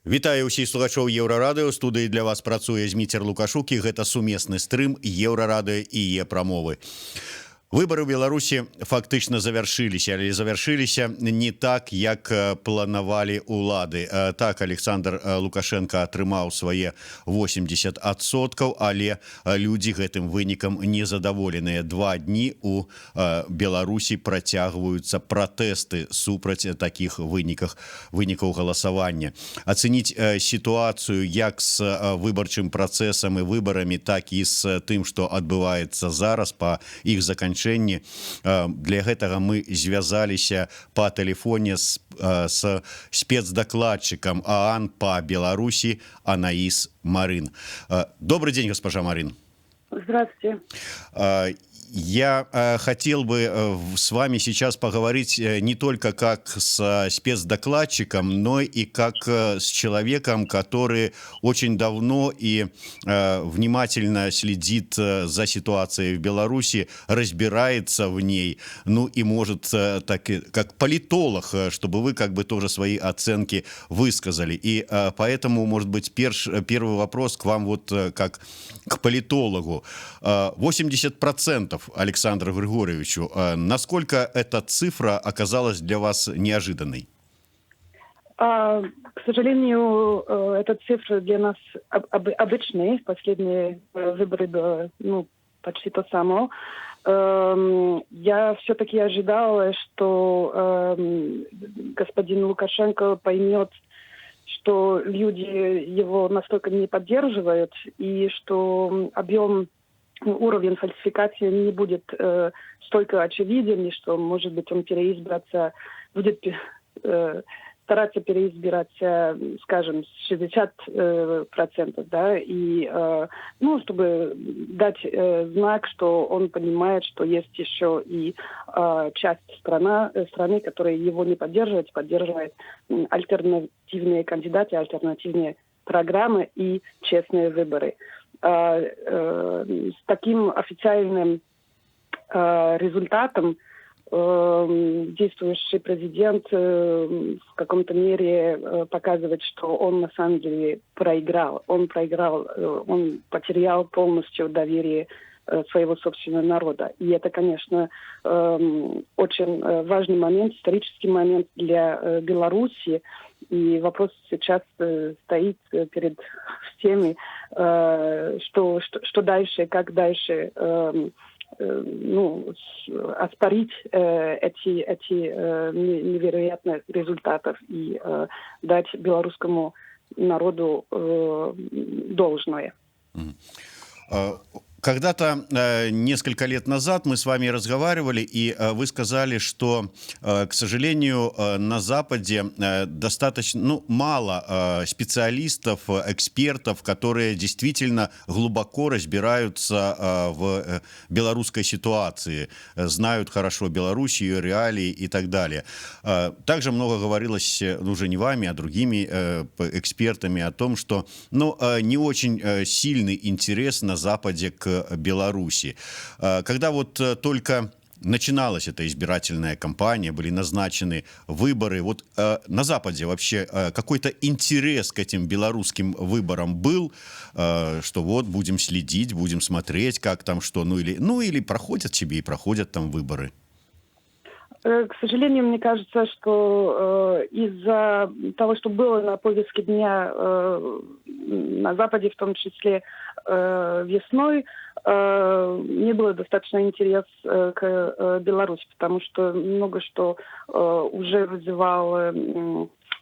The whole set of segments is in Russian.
Вітаю ўсіх слухачоў еўрарадыё. Студыі для вас працуе Зміцер Лукашук, і гэта сумесны стрым еўрарадыё і е-прамовы. Выборы в Беларуси фактично завершились, але завершились не так, як планавалі улады. Так, Александр Лукашенко атрымаў свае 80%, але людзі гэтым вынікам незадаволеныя. 2 дні у Беларусі працягваюцца пратэсты супраць такіх вынікаў галасавання. Ацэніць сітуацыю як з выбарчым працэсам і выбарамі, так і з тым, што адбываецца зараз па іх заканчэнні. Для гэтага мы звязаліся па тэлефоне з спецдакладчыкам ААН па Беларусі Анаис Марын. Добрый день, госпожа Марын. Здравствуйте. Я хотел бы с вами сейчас поговорить не только как с спецдокладчиком, но и как с человеком, который очень давно и внимательно следит за ситуацией в Беларуси, разбирается в ней, ну и может так как политолог, чтобы вы как бы тоже свои оценки высказали. И поэтому, может быть, первый вопрос к вам вот как к политологу. 80% Александру Григорьевичу. Насколько эта цифра оказалась для вас неожиданной? К сожалению, эта цифра для нас обычная. Последние выборы было почти то самое. Я все-таки ожидала, что господин Лукашенко поймет, что люди его настолько не поддерживают, и что уровень фальсификации не будет столько очевиден, и что, может быть, он будет стараться переизбираться, скажем, с 60%, да, и, чтобы дать знак, что он понимает, что есть еще и часть страны, которая его не поддерживает альтернативные кандидаты, альтернативные программы и честные выборы. С таким официальным результатом действующий президент в каком-то мере показывает, что он на самом деле проиграл. Он потерял полностью доверие своего собственного народа. И это, конечно, очень важный момент, исторический момент для Беларуси. И вопрос сейчас стоит перед всеми, что дальше, как дальше оспорить эти невероятные результаты и дать белорусскому народу должное. Когда-то, несколько лет назад, мы с вами разговаривали, и вы сказали, что, к сожалению, на Западе достаточно мало специалистов, экспертов, которые действительно глубоко разбираются в белорусской ситуации, знают хорошо Беларусь, ее реалии и так далее. Также много говорилось, уже не вами, а другими экспертами о том, что не очень сильный интерес на Западе к Беларуси. Когда вот только начиналась эта избирательная кампания, были назначены выборы, вот на Западе вообще какой-то интерес к этим белорусским выборам был, что вот будем следить, будем смотреть, как там что, или проходят себе и проходят там выборы? К сожалению, мне кажется, что из-за того, что было на повестке дня на Западе, в том числе весной, не было достаточно интерес к Беларуси, потому что много что уже вызывало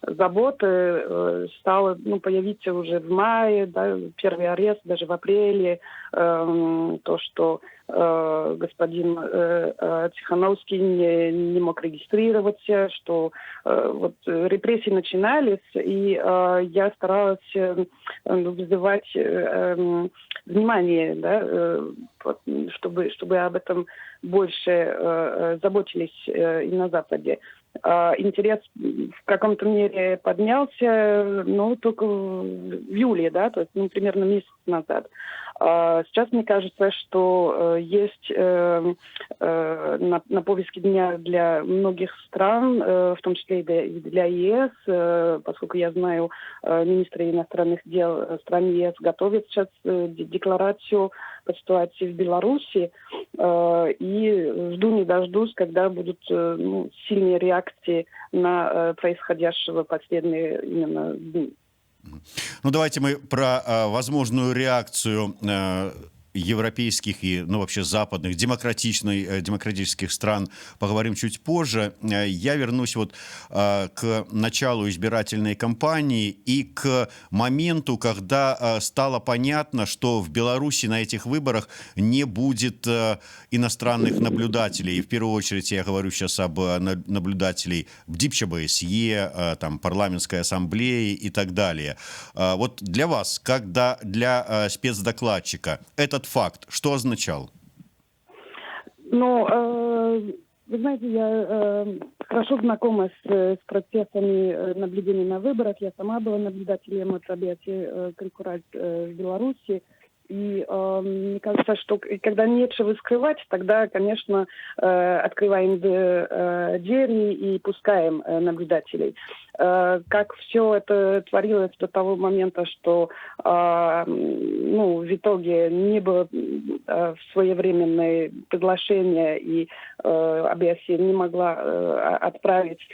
заботы, стало появиться уже в мае, да, первый арест, даже в апреле, то, что господин Тихановский не мог регистрироваться, что репрессии начинались, и я старалась вызывать внимание, да, чтобы об этом больше заботились и на Западе. Интерес в каком-то мере поднялся, только в июле, да, то есть примерно месяц назад. Сейчас мне кажется, что есть на повестке дня для многих стран, в том числе и для ЕС, поскольку я знаю, министры иностранных дел стран ЕС готовят сейчас декларацию по ситуации в Беларуси, и жду не дождусь, когда будут сильные реакции на происходящего последние именно дни. Ну, давайте мы про возможную реакцию европейских и, ну, вообще западных, демократических стран поговорим чуть позже. Я вернусь вот к началу избирательной кампании и к моменту, когда стало понятно, что в Беларуси на этих выборах не будет иностранных наблюдателей. И в первую очередь я говорю сейчас об наблюдателей БДИП-ЧБСЕ, там, парламентской ассамблеи и так далее. Вот для вас, как для спецдокладчика, этот факт что означал? Ну, вы знаете, я хорошо знакома с процессами наблюдения на выборах. Я сама была наблюдателем от Рабиати Крикурать в Беларуси. И мне кажется, что когда нечего скрывать, тогда, конечно, открываем двери и пускаем наблюдателей. Как все это творилось до того момента, что в итоге не было своевременное приглашение, и АБСЕ не могла отправить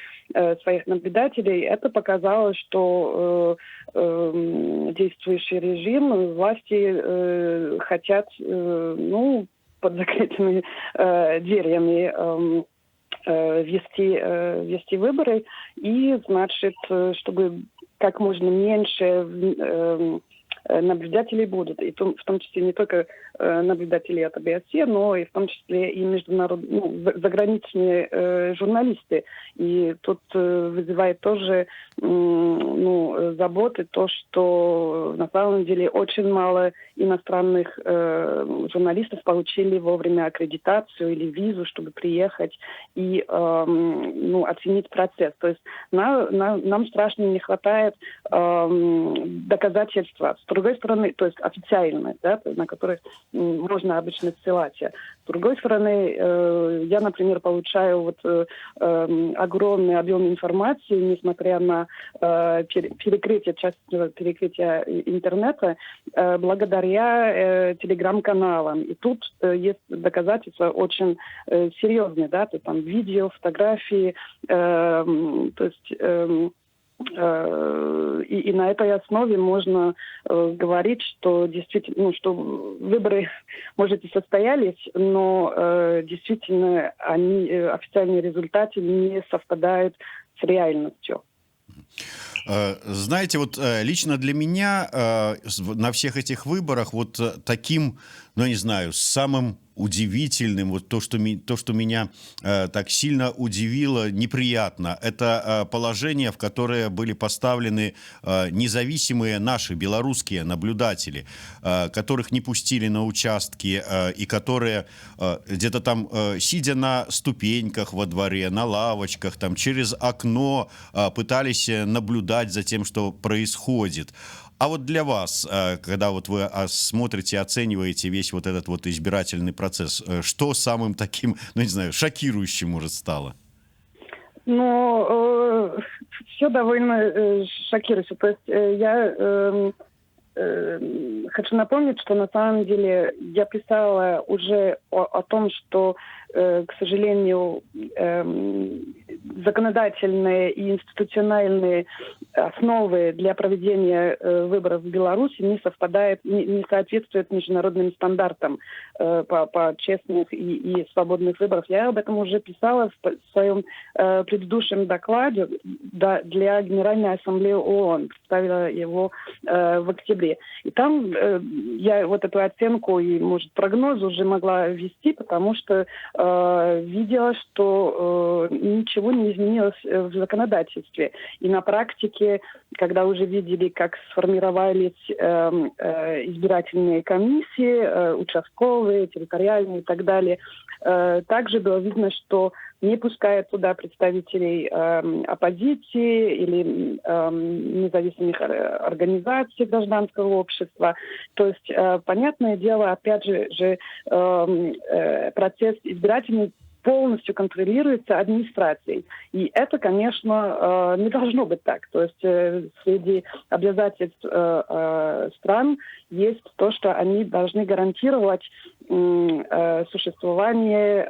своих наблюдателей, это показало, что действующий режим, власти хотят, под закрытыми дверями вести выборы, и, значит, чтобы как можно меньше наблюдателей будут, и в том числе не только наблюдатели от АБСЕ, но и в том числе и международные, заграничные журналисты. И тут вызывает тоже заботы то, что на самом деле очень мало иностранных журналистов получили вовремя аккредитацию или визу, чтобы приехать и оценить процесс. То есть нам страшно не хватает доказательства. С другой стороны, то есть официально, да, на которых можно обычно ссылаться. С другой стороны, я, например, получаю огромный объем информации, несмотря на частичное перекрытие интернета, благодаря телеграм-каналам. И тут есть доказательства очень серьезные, да, то там видео, фотографии, то есть и на этой основе можно говорить, что действительно, что выборы, может, и состоялись, но действительно официальные результаты не совпадают с реальностью. Знаете, вот лично для меня на всех этих выборах вот таким, ну, не знаю, самым удивительным, вот то, что меня так сильно удивило, неприятно, это положение, в которое были поставлены независимые наши белорусские наблюдатели, которых не пустили на участки и которые где-то там, сидя на ступеньках во дворе, на лавочках, там через окно пытались наблюдать за тем, что происходит. А вот для вас, когда вот вы смотрите, оцениваете весь вот этот вот избирательный процесс, что самым таким, ну, не знаю, шокирующим, может, стало? Ну, все довольно шокирующе. То есть я хочу напомнить, что на самом деле я писала уже о том, что, к сожалению, законодательные и институциональные основы для проведения выборов в Беларуси не соответствуют международным стандартам по честных и свободных выборах. Я об этом уже писала в своем предыдущем докладе для Генеральной Ассамблеи ООН, представила его в октябре. И там я вот эту оценку и, может, прогноз уже могла ввести, потому что видела, что ничего не изменилось в законодательстве. И на практике, когда уже видели, как сформировались избирательные комиссии, участковые, территориальные и так далее, Также было видно, что не пускают туда представителей оппозиции или независимых организаций гражданского общества. То есть, понятное дело, опять же процесс избирательный полностью контролируется администрацией. И это, конечно, не должно быть так. То есть среди обязательств стран есть то, что они должны гарантировать существование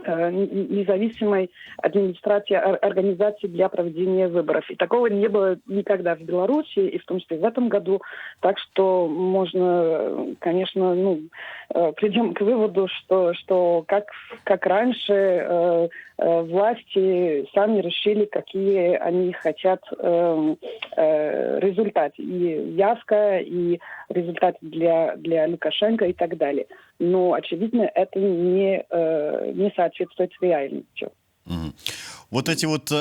независимой администрации, организации для проведения выборов. И такого не было никогда в Беларуси, и в том числе в этом году. Так что можно, конечно, придем к выводу, что как раньше власти сами решили, какие они хотят результаты. И явка, и результаты для Лукашенко и так далее. Но, очевидно, это не соответствует реальности. Вот эти вот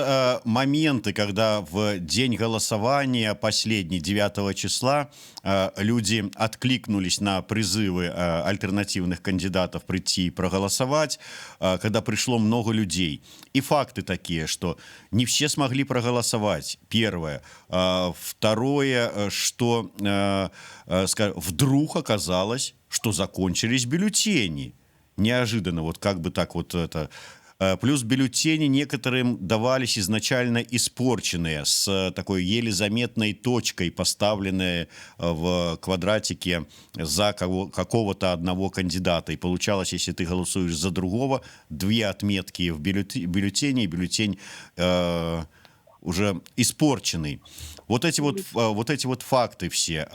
моменты, когда в день голосования, последний, 9 числа, люди откликнулись на призывы альтернативных кандидатов прийти и проголосовать, когда пришло много людей. И факты такие, что не все смогли проголосовать, первое. Второе, что вдруг оказалось, что закончились бюллетени. Неожиданно, вот как бы так вот это... Плюс бюллетени некоторым давались изначально испорченные, с такой еле заметной точкой, поставленные в квадратике за какого-то одного кандидата. И получалось, если ты голосуешь за другого, 2 отметки в бюллетене, и бюллетень уже испорченный. Вот эти вот факты все,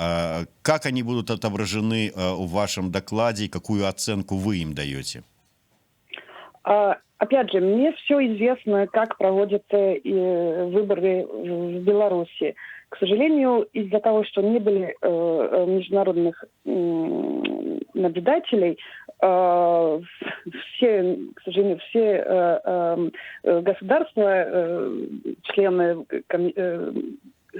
как они будут отображены в вашем докладе, и какую оценку вы им даете? Опять же, мне все известно, как проводятся выборы в Беларуси. К сожалению, из-за того, что не были международных наблюдателей, все государства, члены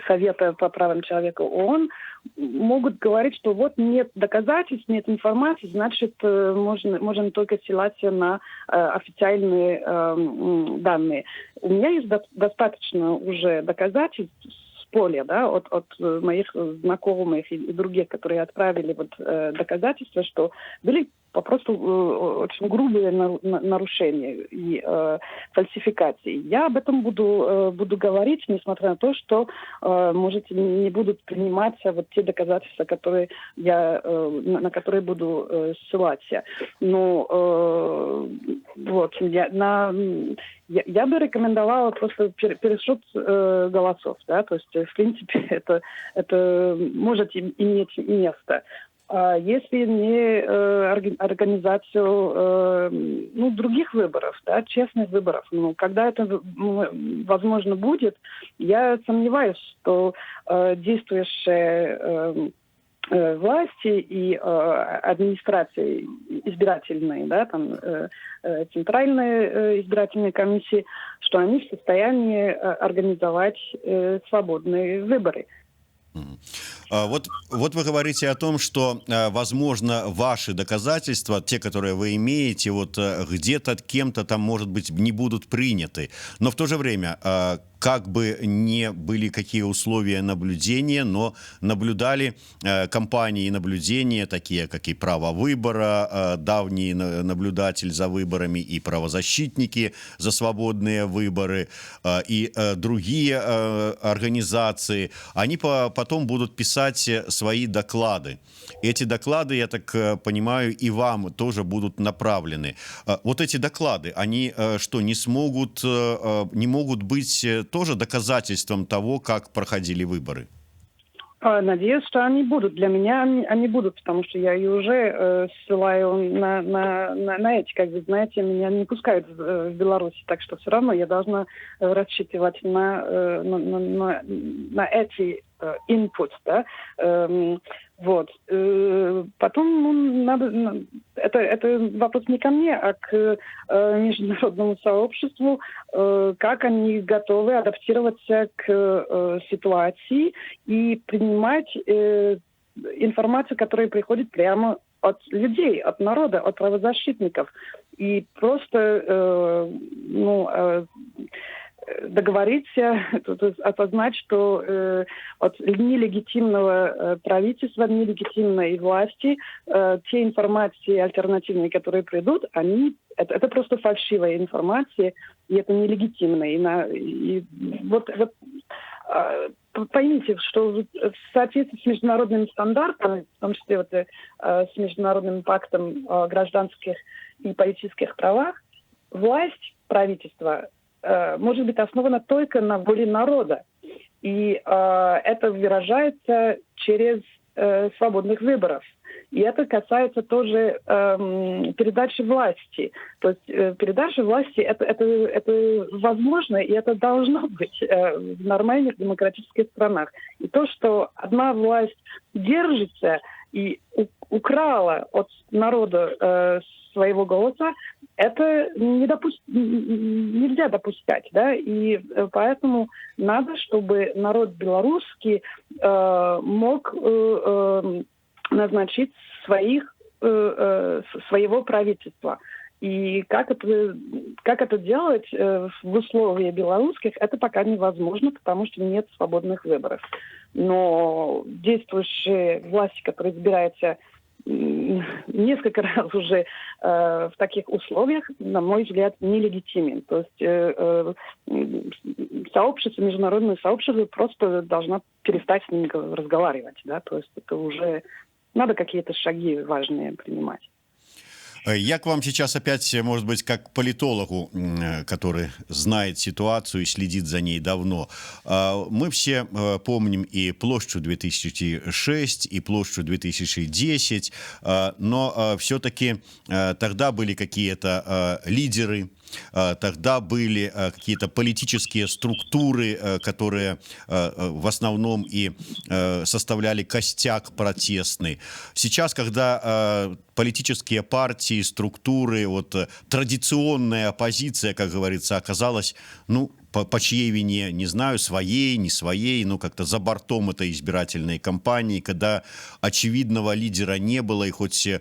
Совета по правам человека ООН, могут говорить, что вот нет доказательств, нет информации, значит, можно только ссылаться на официальные данные. У меня есть достаточно уже доказательств с поля, да, от моих знакомых и других, которые отправили доказательства, что были попросту очень грубые нарушения и фальсификации. Я об этом буду говорить, несмотря на то, что, может, не будут приниматься вот те доказательства, на которые буду ссылаться. Но я бы рекомендовала просто пересчет голосов, да, то есть, в принципе, это может иметь место. Если не организацию других выборов, да, честных выборов. Когда это возможно будет, я сомневаюсь, что действующие власти и администрации избирательной, да, там, центральной избирательной комиссии, что они в состоянии организовать свободные выборы. Вот вы говорите о том, что, возможно, ваши доказательства, те, которые вы имеете, вот где-то кем-то там, может быть, не будут приняты. Но в то же время, как бы не были какие условия наблюдения, но наблюдали компании наблюдения, такие как и «Право выбора», давний наблюдатель за выборами, и правозащитники за свободные выборы, и другие организации. Они потом будут писать свои доклады. Эти доклады, я так понимаю, и вам тоже будут направлены. Вот эти доклады, они что, не могут быть тоже доказательством того, как проходили выборы? Надеюсь, что они будут. Для меня они будут, потому что я и уже ссылаю на эти, как вы знаете, меня не пускают в Беларусь, так что все равно я должна рассчитывать на эти inputs, да. Вот. Потом надо... Это вопрос не ко мне, а к международному сообществу, как они готовы адаптироваться к ситуации и принимать информацию, которая приходит прямо от людей, от народа, от правозащитников. И просто договориться, то есть осознать, что от нелегитимного правительства, нелегитимной власти те информации альтернативные, которые придут, это просто фальшивая информация, и это нелегитимно. Поймите, что в соответствии с международными стандартами, в том числе с Международным пактом о гражданских и политических правах, власть правительства может быть основана только на воле народа. И это выражается через свободных выборов. И это касается тоже передачи власти. То есть передача власти это возможно, и это должно быть в нормальных демократических странах. И то, что одна власть держится и украла от народа своего голоса, это нельзя допускать, да, и поэтому надо, чтобы народ белорусский мог назначить своего правительства. И как это делать в условиях белорусских, это пока невозможно, потому что нет свободных выборов. Но действующие власти, которые избираются несколько раз уже в таких условиях, на мой взгляд, нелегитимен. То есть международное сообщество просто должно перестать с ними разговаривать. Да? То есть это уже надо какие-то шаги важные принимать. Як вам сейчас опять, может быть, как политологу, который знает ситуацию и следит за ней давно, мы все помним и площадь 2006, и площадь 2010, но все-таки тогда были какие-то лидеры, тогда были какие-то политические структуры, которые в основном и составляли костяк протестный. Сейчас, когда политические партии, структуры, традиционная оппозиция, как говорится, оказалась, по чьей вине, не знаю, своей, не своей, как-то за бортом этой избирательной кампании, когда очевидного лидера не было, и хоть все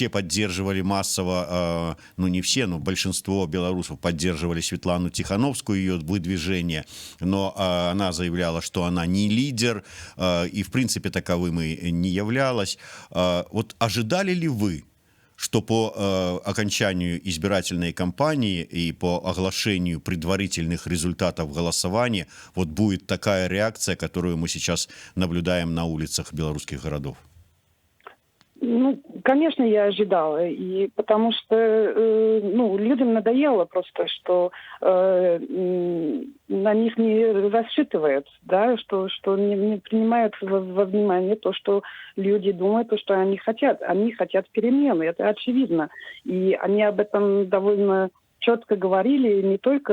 поддерживали массово, не все, но большинство белорусов поддерживали Светлану Тихановскую, ее выдвижение, но она заявляла, что она не лидер, и в принципе таковым и не являлась. Ожидали ли вы, что по окончанию избирательной кампании и по оглашению предварительных результатов голосования будет такая реакция, которую мы сейчас наблюдаем на улицах белорусских городов? Конечно, я ожидала, и потому что людям надоело просто, что на них не рассчитывают, да, что не принимают во внимание то, что люди думают, то, что они хотят. Они хотят перемены, это очевидно. И они об этом довольно четко говорили не только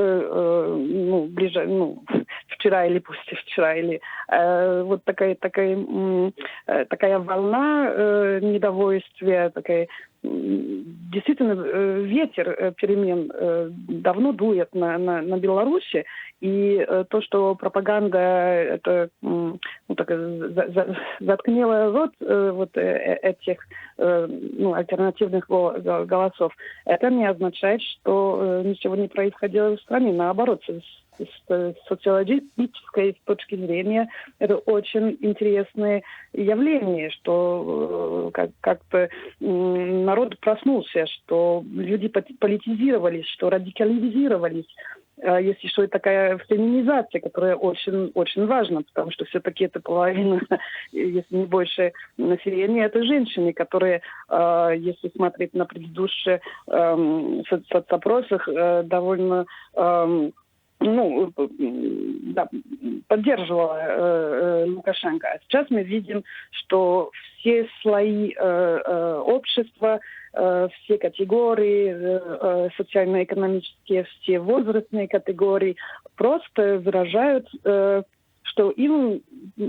вчера или послевчера, или такая волна недовольствия, действительно ветер перемен давно дует на Беларуси, и то, что пропаганда заткнула рот этих альтернативных голосов, это не означает, что ничего не происходило в стране. Наоборот, с социологической точки зрения это очень интересное явление, что как-то народ проснулся, что люди политизировались, что радикализировались. Есть еще и такая феминизация, которая очень, очень важна, потому что все-таки это половина, если не больше населения, это женщины, которые, если смотреть на предыдущие соцопросах, довольно поддерживала Лукашенко. А сейчас мы видим, что все слои общества, все категории социально-экономические, все возрастные категории просто выражают, что им,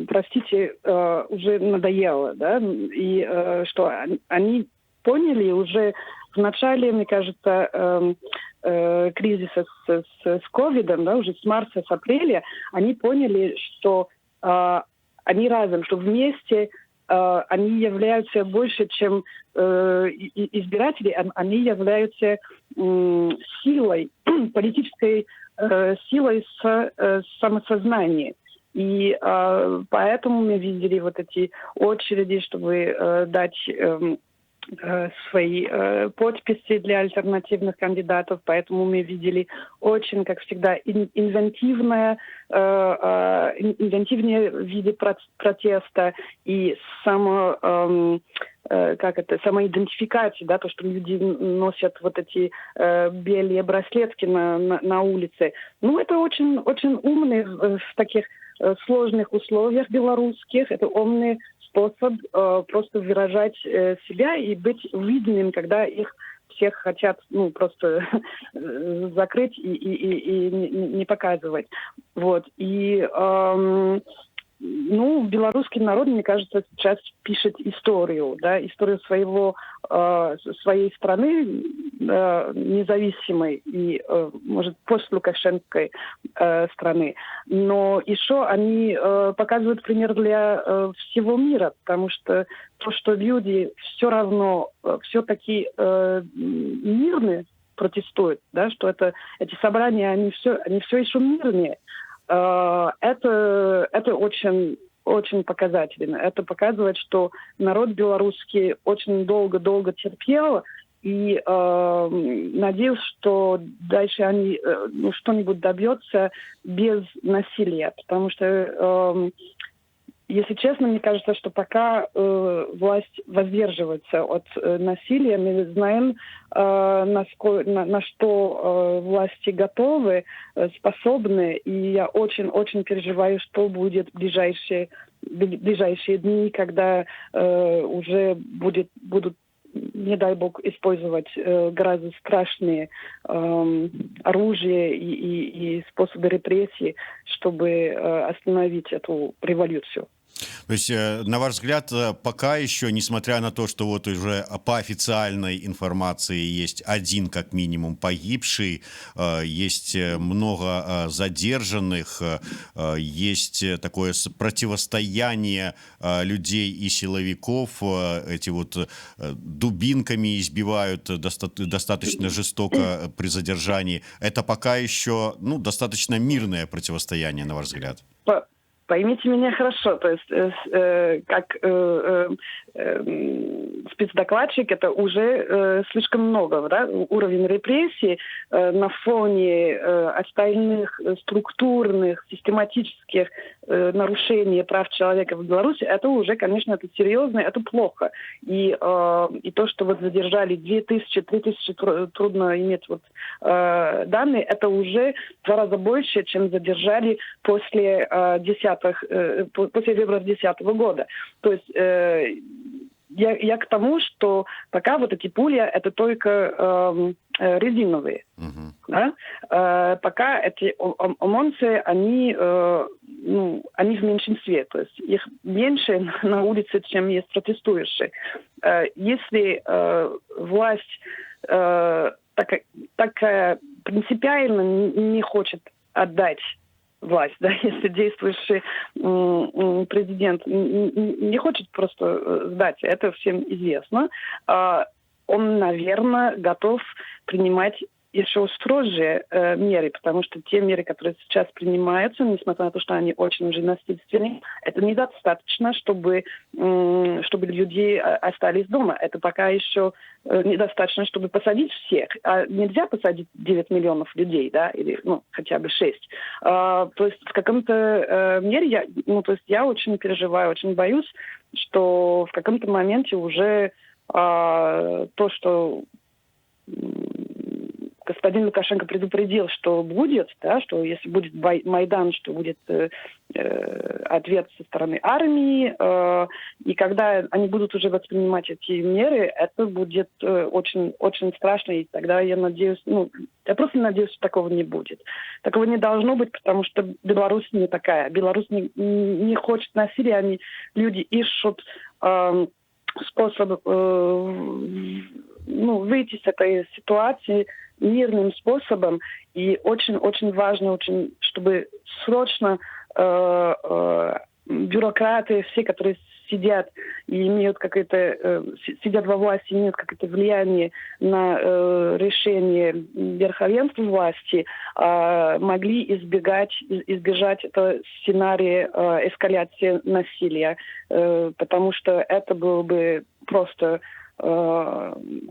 простите, уже надоело, да, и что они поняли уже в начале, мне кажется, кризиса с ковидом, да, уже с марта, с апреля, они поняли, что они разом, что вместе они являются больше, чем избиратели, они являются силой, политической силой самосознания. И поэтому мы видели вот эти очереди, чтобы дать свои подписи для альтернативных кандидатов, поэтому мы видели очень, как всегда, инвентивные виды протеста и самоидентификации, да, то, что люди носят вот эти белые браслетки на улице. Ну, это очень, очень умный в таких сложных условиях белорусских, это умный способ просто выражать себя и быть видным, когда их всех хотят просто закрыть и не показывать. Вот. И белорусский народ, мне кажется, сейчас пишет историю, да, историю своей страны независимой и, может, постлукашенской страны. Но еще они показывают пример для всего мира, потому что то, что люди все равно все-таки мирные протестуют, да, что эти собрания, они все еще мирные. Это очень, очень показательно. Это показывает, что народ белорусский очень долго терпел и надеюсь, что дальше они что-нибудь добьются без насилия, потому что если честно, мне кажется, что пока власть воздерживается от насилия, мы знаем, на что власти готовы, способны, и я очень-очень переживаю, что будет в ближайшие дни, когда уже будут, не дай бог, использовать гораздо страшные оружия и способы репрессий, чтобы остановить эту революцию. То есть, на ваш взгляд, пока еще, несмотря на то, что вот уже по официальной информации есть один, как минимум, погибший, есть много задержанных, есть такое противостояние людей и силовиков, эти вот дубинками избивают достаточно жестоко при задержании. Это пока еще, достаточно мирное противостояние, на ваш взгляд? Поймите меня хорошо, то есть как спецдокладчик это уже слишком много, да? Уровень репрессий на фоне остальных структурных, систематических нарушений прав человека в Беларуси, это уже, конечно, это серьезно, это плохо. И то, что вот задержали 2000-3000, трудно иметь данные, это уже в 2 раза больше, чем задержали после февраля 2010 года. То есть я к тому, что пока вот эти пули это только резиновые. Да? Пока эти ОМОНцы, они в меньшинстве, то есть их меньше на улице, чем есть протестующие. Если власть такая принципиально не хочет отдать власть, да, если действующий президент не хочет просто сдать, это всем известно, он, наверное, готов принимать еще строже меры, потому что те меры, которые сейчас принимаются, несмотря на то, что они очень уже насильственные, это недостаточно, чтобы люди остались дома. Это пока еще недостаточно, чтобы посадить всех. А нельзя посадить 9 миллионов людей, да, или хотя бы 6. То есть в каком-то мере я очень переживаю, очень боюсь, что в каком-то моменте уже то, что господин Лукашенко предупредил, что будет, да, что если будет Майдан, что будет ответ со стороны армии, и когда они будут уже воспринимать эти меры, это будет очень, очень страшно, и тогда я надеюсь, я просто надеюсь, что такого не будет. Такого не должно быть, потому что Беларусь не такая. Беларусь не хочет насилия, люди ищут способ выйти с этой ситуации мирным способом. И очень-очень важно, чтобы срочно бюрократы, все, которые сидят и имеют сидят во власти, имеют какое-то влияние на решение верховенства власти, могли избежать этого сценария эскалации насилия, потому что это было бы просто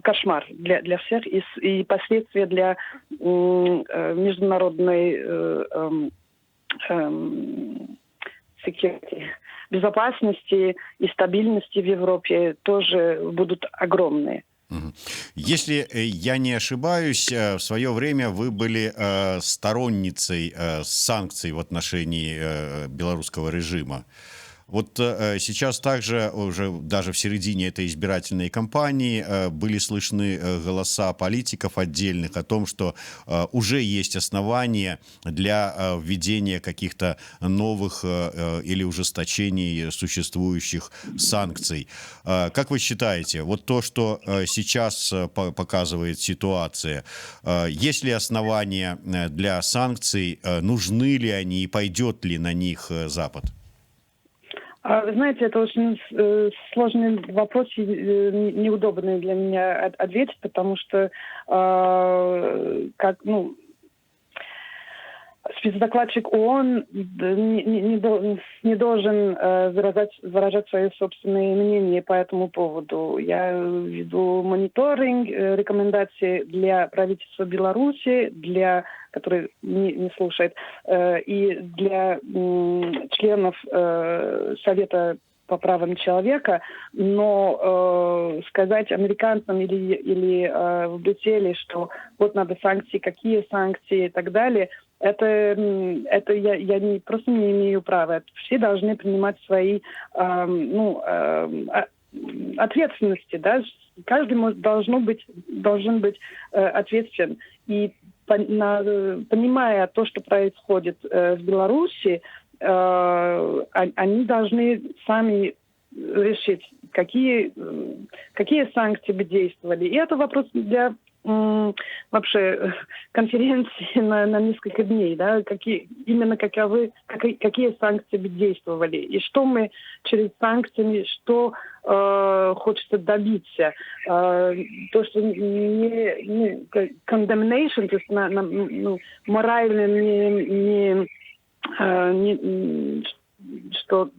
кошмар для всех и последствия для международной security, безопасности и стабильности в Европе тоже будут огромные. Если я не ошибаюсь, в свое время вы были сторонницей санкций в отношении белорусского режима. Вот сейчас также, уже даже в середине этой избирательной кампании, были слышны голоса политиков отдельных о том, что уже есть основания для введения каких-то новых или ужесточений существующих санкций. Как вы считаете, вот то, что сейчас показывает ситуация, есть ли основания для санкций, нужны ли они и пойдет ли на них Запад? Вы знаете, это очень сложный вопрос и неудобный для меня ответить, потому что спецдокладчик ООН не должен выражать свое собственное мнение по этому поводу. Я веду мониторинг, рекомендации для правительства Беларуси, который не слушает, и для членов Совета по правам человека, но сказать американцам или в Брюсселе, что вот надо санкции, какие санкции и так далее, это я просто не имею права. Все должны принимать свои ответственности, да? Каждый должен быть ответственен. И понимая то, что происходит в Беларуси, они должны сами решить, какие санкции бы действовали. И это вопрос для вообще конференции на несколько дней, да, какие санкции бы действовали, и что мы через санкции, что хочется добиться. То, что не condemnation, то есть морально что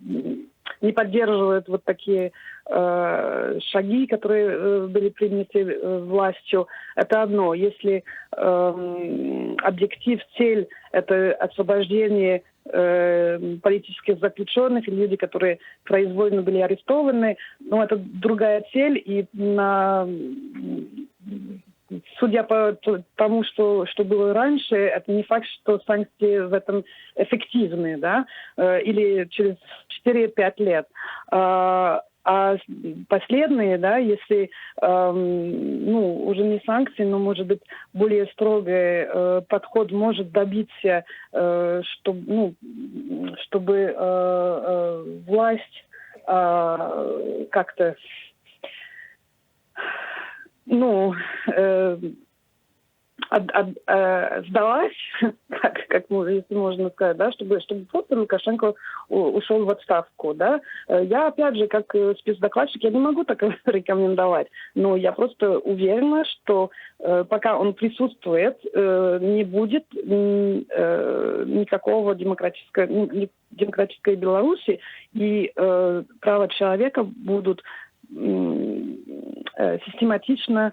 не поддерживают вот такие шаги, которые были приняты властью. Это одно. Если объектив, цель – это освобождение политических заключенных, или люди, которые произвольно были арестованы, это другая цель, и судя по тому, что было раньше, это не факт, что санкции в этом эффективны, да, или через 4-5 лет. А последние, да, если, уже не санкции, но, может быть, более строгий подход может добиться, чтобы власть как-то, сдалась, если можно сказать, да, чтобы просто Лукашенко ушел в отставку, да. Я, опять же, как спецдокладчик, я не могу так рекомендовать, но я просто уверена, что пока он присутствует, не будет никакого демократической Беларуси, и права человека будут систематично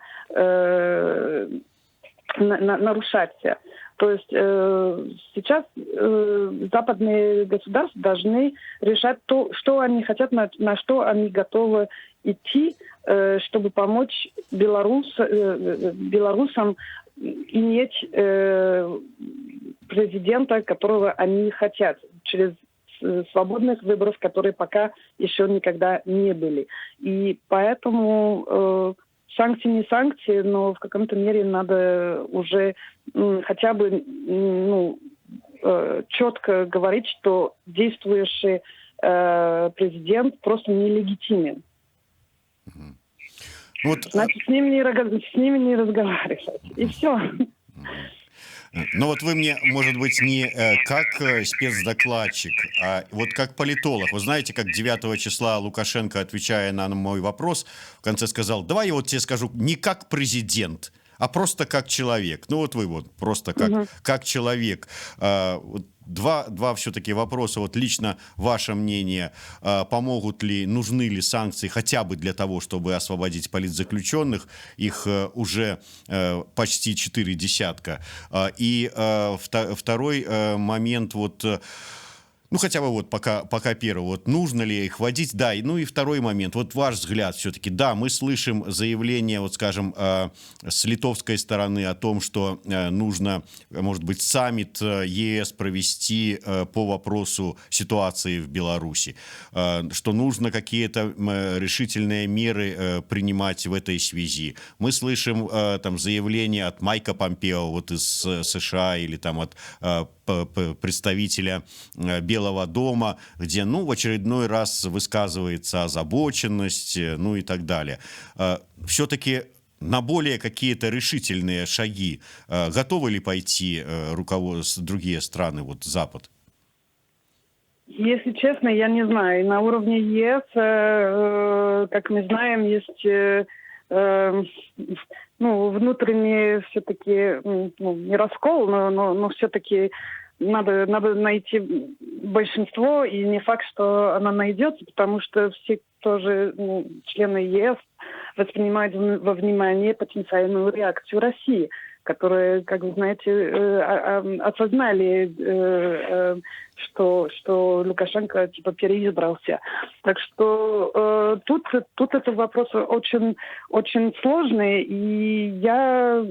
нарушаться. То есть сейчас западные государства должны решать то, что они хотят, на что они готовы идти, чтобы помочь белорусам иметь президента, которого они хотят, через свободных выборов, которые пока еще никогда не были. И поэтому санкции не санкции, но в каком-то мере надо уже хотя бы четко говорить, что действующий президент просто нелегитимен. Вот, значит, с ними не разговаривать. И все. Но вот вы мне, может быть, не как спецдокладчик, а вот как политолог. Вы знаете, как 9 числа Лукашенко, отвечая на мой вопрос, в конце сказал: давай я вот тебе скажу не как президент, а просто как человек. Ну вот вы вот просто как человек. Вот два все-таки вопроса. Вот лично ваше мнение, помогут ли, нужны ли санкции хотя бы для того, чтобы освободить политзаключенных? Их уже почти 4 десятка. И второй момент, вот ну, хотя бы вот пока первый, вот нужно ли их вводить, да, ну и второй момент, вот ваш взгляд все-таки, да, мы слышим заявление, вот скажем, с литовской стороны о том, что нужно, может быть, саммит ЕС провести по вопросу ситуации в Беларуси, что нужно какие-то решительные меры принимать в этой связи. Мы слышим там заявление от Майка Помпео вот из США или там от представителя Белого дома, где, ну, в очередной раз высказывается озабоченность, ну и так далее. Все-таки на более какие-то решительные шаги готовы ли пойти другие страны, вот Запад? Если честно, я не знаю. На уровне ЕС, как мы знаем, есть внутренний все-таки, не раскол, но все-таки надо найти большинство, и не факт, что она найдется, потому что все тоже члены ЕС воспринимают во внимание потенциальную реакцию России, которые, как вы знаете, осознали, что Лукашенко типа переизбрался. Так что тут этот вопрос очень, очень сложный, и я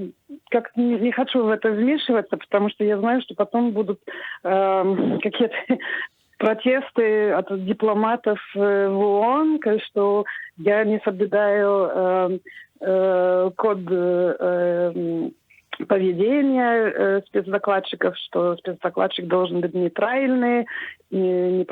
как-то не хочу в это вмешиваться, потому что я знаю, что потом будут какие-то протесты от дипломатов в ООН, что я не соблюдаю код поведения спецдокладчиков, что спецдокладчик должен быть нейтральный, и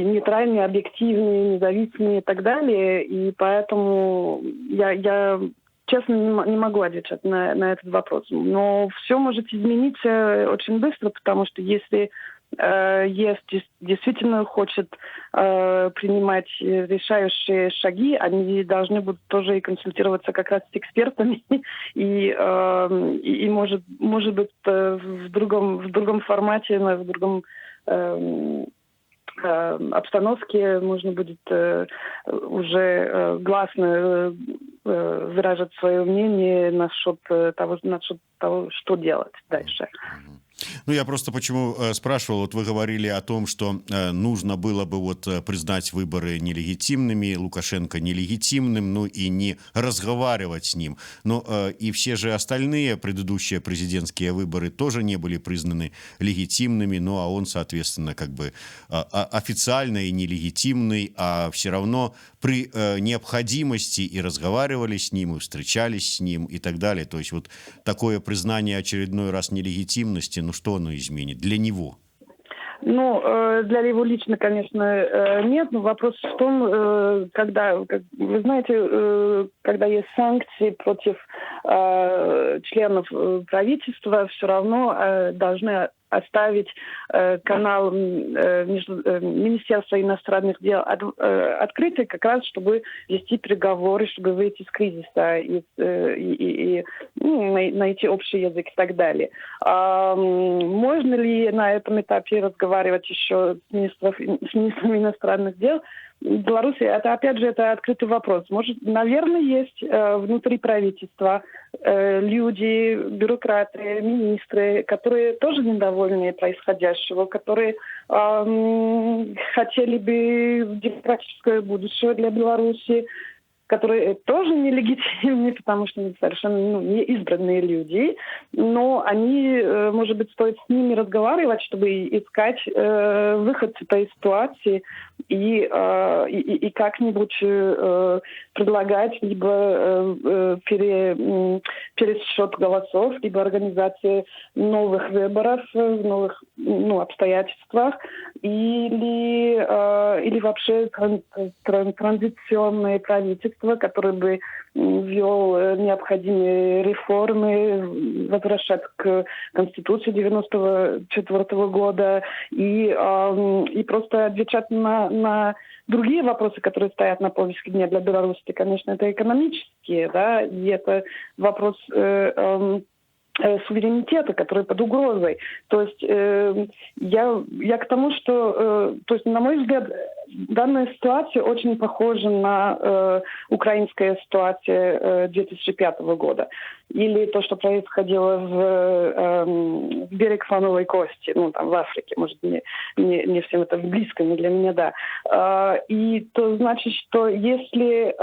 нейтральный, объективный, независимый и так далее. И поэтому я честно не могу отвечать на этот вопрос. Но все может измениться очень быстро, потому что если ЕС действительно хочет принимать решающие шаги, они должны будут тоже и консультироваться как раз с экспертами и может быть в другом формате, в другом обстановке можно будет уже гласно выражать свое мнение насчет того, что делать дальше. Ну, я просто почему спрашивал, вот вы говорили о том, что нужно было бы вот признать выборы нелегитимными, Лукашенко нелегитимным, ну и не разговаривать с ним. Но и все же остальные предыдущие президентские выборы тоже не были признаны легитимными, ну а он, соответственно, как бы официально и нелегитимный, а все равно при необходимости и разговаривали с ним, и встречались с ним и так далее. То есть вот такое признание очередной раз нелегитимности, ну что оно изменит для него? Ну, для него лично, конечно, нет, но вопрос в том, когда, вы знаете, когда есть санкции против членов правительства, все равно должны оставить канал Министерства иностранных дел открытый, как раз чтобы вести переговоры, чтобы выйти из кризиса и найти общий язык и так далее. Можно ли на этом этапе разговаривать еще с министром иностранных дел? В Беларуси это, опять же, это открытый вопрос. Может, наверное, есть внутри правительства люди, бюрократы, министры, которые тоже недовольны происходящего, которые хотели бы демократическое будущее для Беларуси, которые тоже нелегитимны, потому что они совершенно не избранные люди, но они, может быть, стоит с ними разговаривать, чтобы искать выход из этой ситуации и как-нибудь предлагать либо пересчет голосов, либо организация новых выборов в новых обстоятельствах, или вообще транзиционное правительство, которое бы ввел необходимые реформы, возвращать к Конституции 94 года и просто отвечать на другие вопросы, которые стоят на повестке дня для Беларуси. Конечно, это экономические, да, и это вопрос суверенитета, который под угрозой. То есть я к тому, что, то есть, на мой взгляд, данная ситуация очень похожа на украинскую ситуацию 2005 года. Или то, что происходило в берег Слоновой Кости, там в Африке, может, не всем это близко, не для меня, да. И то значит, что если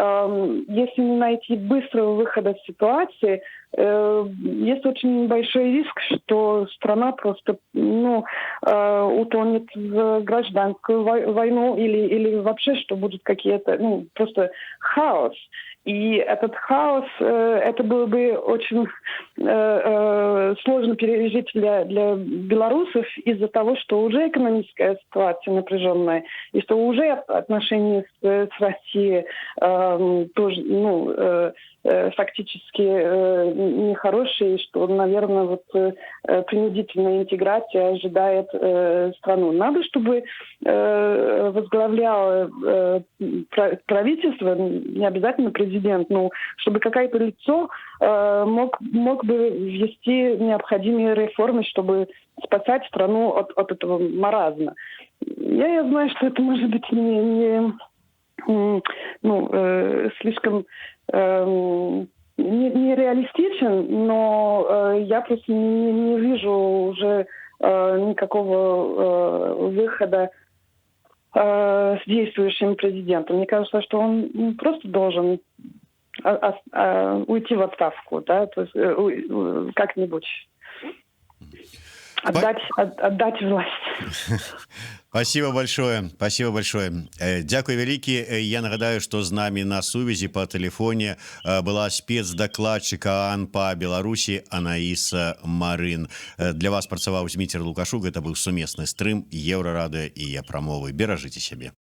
не найти быстрого выхода из ситуации, есть очень большой риск, что страна просто утонет в гражданскую войну или вообще, что будут какие-то, просто хаос. И этот хаос, это было бы очень сложно пережить для белорусов из-за того, что уже экономическая ситуация напряженная, и что уже отношения с Россией тоже, фактически нехорошие, что, наверное, принудительная интеграция ожидает страну. Надо, чтобы возглавляло правительство, не обязательно президент, чтобы какое-то лицо мог бы ввести необходимые реформы, чтобы спасать страну от этого маразма. Я знаю, что это может быть слишком нереалистичен, но я просто не вижу уже никакого выхода с действующим президентом. Мне кажется, что он просто должен уйти в отставку, да, то есть как-нибудь отдать власть. Спасибо большое. Дякую вялікі. Я нагадаю, што з намі на сувязі па тэлефоне была спецдакладчык ААН па Беларусі Анаіса Марын. Для вас працаваў Зміцер Лукашук. Гэта быў сумесны стрым Еўрарадыё і Я прамовы. Беражыце сябе.